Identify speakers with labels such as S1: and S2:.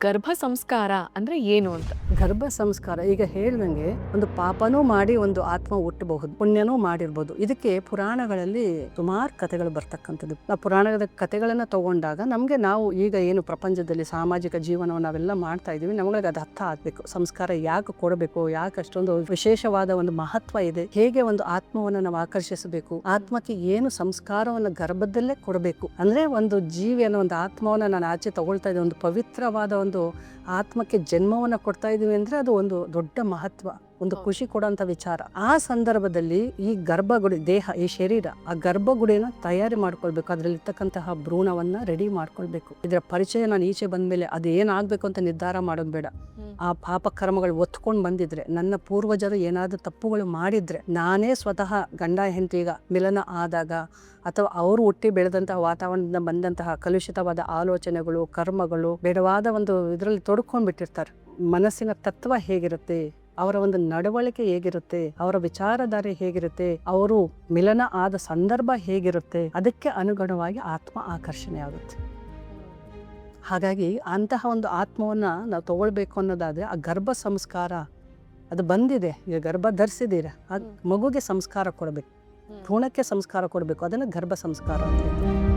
S1: ಗರ್ಭ ಸಂಸ್ಕಾರ ಅಂದ್ರೆ ಏನು ಅಂತ?
S2: ಗರ್ಭ ಸಂಸ್ಕಾರ ಈಗ ಹೇಳ್ದಂಗೆ ಒಂದು ಪಾಪನೂ ಮಾಡಿ ಒಂದು ಆತ್ಮ ಹುಟ್ಟಬಹುದು, ಪುಣ್ಯನೂ ಮಾಡಿರ್ಬೋದು. ಇದಕ್ಕೆ ಪುರಾಣಗಳಲ್ಲಿ ಸುಮಾರು ಕಥೆಗಳು ಬರ್ತಕ್ಕಂಥದ್ದು. ಆ ಪುರಾಣದ ಕಥೆಗಳನ್ನ ತಗೊಂಡಾಗ ನಮ್ಗೆ ನಾವು ಈಗ ಏನು ಪ್ರಪಂಚದಲ್ಲಿ ಸಾಮಾಜಿಕ ಜೀವನವನ್ನು ನಾವೆಲ್ಲ ಮಾಡ್ತಾ ಇದೀವಿ, ನಮಗೆ ಅದು ಅರ್ಥ ಆಗ್ಬೇಕು. ಸಂಸ್ಕಾರ ಯಾಕೆ ಕೊಡಬೇಕು, ಯಾಕೆ ಅಷ್ಟೊಂದು ವಿಶೇಷವಾದ ಒಂದು ಮಹತ್ವ ಇದೆ, ಹೇಗೆ ಒಂದು ಆತ್ಮವನ್ನು ನಾವು ಆಕರ್ಷಿಸಬೇಕು, ಆತ್ಮಕ್ಕೆ ಏನು ಸಂಸ್ಕಾರವನ್ನು ಗರ್ಭದಲ್ಲೇ ಕೊಡಬೇಕು. ಅಂದ್ರೆ ಒಂದು ಜೀವಿಯನ್ನು, ಒಂದು ಆತ್ಮವನ್ನು ನಾನು ಆಚೆ ತಗೊಳ್ತಾ ಇದ್ದೆ, ಒಂದು ಪವಿತ್ರವಾದ ಒಂದು ಆತ್ಮಕ್ಕೆ ಜನ್ಮವನ್ನ ಕೊಡ್ತಾ ಇದೀವಿ ಅಂದ್ರೆ ಅದು ಒಂದು ದೊಡ್ಡ ಮಹತ್ವ, ಒಂದು ಖುಷಿ ಕೊಡುವಂತ ವಿಚಾರ. ಆ ಸಂದರ್ಭದಲ್ಲಿ ಈ ಗರ್ಭಗುಡಿ ದೇಹ, ಈ ಶರೀರ, ಆ ಗರ್ಭಗುಡಿನ ತಯಾರಿ ಮಾಡ್ಕೊಳ್ಬೇಕು. ಅದ್ರಲ್ಲಿರ್ತಕ್ಕಂತಹ ಭ್ರೂಣವನ್ನ ರೆಡಿ ಮಾಡ್ಕೊಳ್ಬೇಕು. ಇದರ ಪರಿಚಯ ನಾನು ಈಚೆ ಬಂದ್ಮೇಲೆ ಅದು ಏನಾಗ್ಬೇಕು ಅಂತ ನಿರ್ಧಾರ ಮಾಡೋದು ಬೇಡ. ಆ ಪಾಪ ಕರ್ಮಗಳು ಒತ್ಕೊಂಡು ಬಂದಿದ್ರೆ, ನನ್ನ ಪೂರ್ವಜರು ಏನಾದ್ರೂ ತಪ್ಪುಗಳು ಮಾಡಿದ್ರೆ, ನಾನೇ ಸ್ವತಃ ಗಂಡ ಹೆಂಡತಿಗ ಮಿಲನ ಆದಾಗ ಅಥವಾ ಅವರು ಹುಟ್ಟಿ ಬೆಳೆದಂತಹ ವಾತಾವರಣದಿಂದ ಬಂದಂತಹ ಕಲುಷಿತವಾದ ಆಲೋಚನೆಗಳು, ಕರ್ಮಗಳು, ಬೇಡವಾದ ಒಂದು ಇದರಲ್ಲಿ ತೊಡ್ಕೊಂಡ್ಬಿಟ್ಟಿರ್ತಾರೆ. ಮನಸ್ಸಿನ ತತ್ವ ಹೇಗಿರುತ್ತೆ, ಅವರ ಒಂದು ನಡವಳಿಕೆ ಹೇಗಿರುತ್ತೆ, ಅವರ ವಿಚಾರಧಾರೆ ಹೇಗಿರುತ್ತೆ, ಅವರು ಮಿಲನ ಆದ ಸಂದರ್ಭ ಹೇಗಿರುತ್ತೆ, ಅದಕ್ಕೆ ಅನುಗುಣವಾಗಿ ಆತ್ಮ ಆಕರ್ಷಣೆ ಆಗುತ್ತೆ. ಹಾಗಾಗಿ ಅಂತಹ ಒಂದು ಆತ್ಮವನ್ನ ನಾವು ತಗೊಳ್ಬೇಕು ಅನ್ನೋದಾದ್ರೆ ಆ ಗರ್ಭ ಸಂಸ್ಕಾರ ಅದು ಬಂದಿದೆ, ಈಗ ಗರ್ಭ ಧರಿಸಿದ್ದೀರ, ಆ ಮಗುಗೆ ಸಂಸ್ಕಾರ ಕೊಡಬೇಕು, ಭ್ರೂಣಕ್ಕೆ ಸಂಸ್ಕಾರ ಕೊಡಬೇಕು. ಅದನ್ನ ಗರ್ಭ ಸಂಸ್ಕಾರ ಅಂತ ಹೇಳ್ತೀವಿ.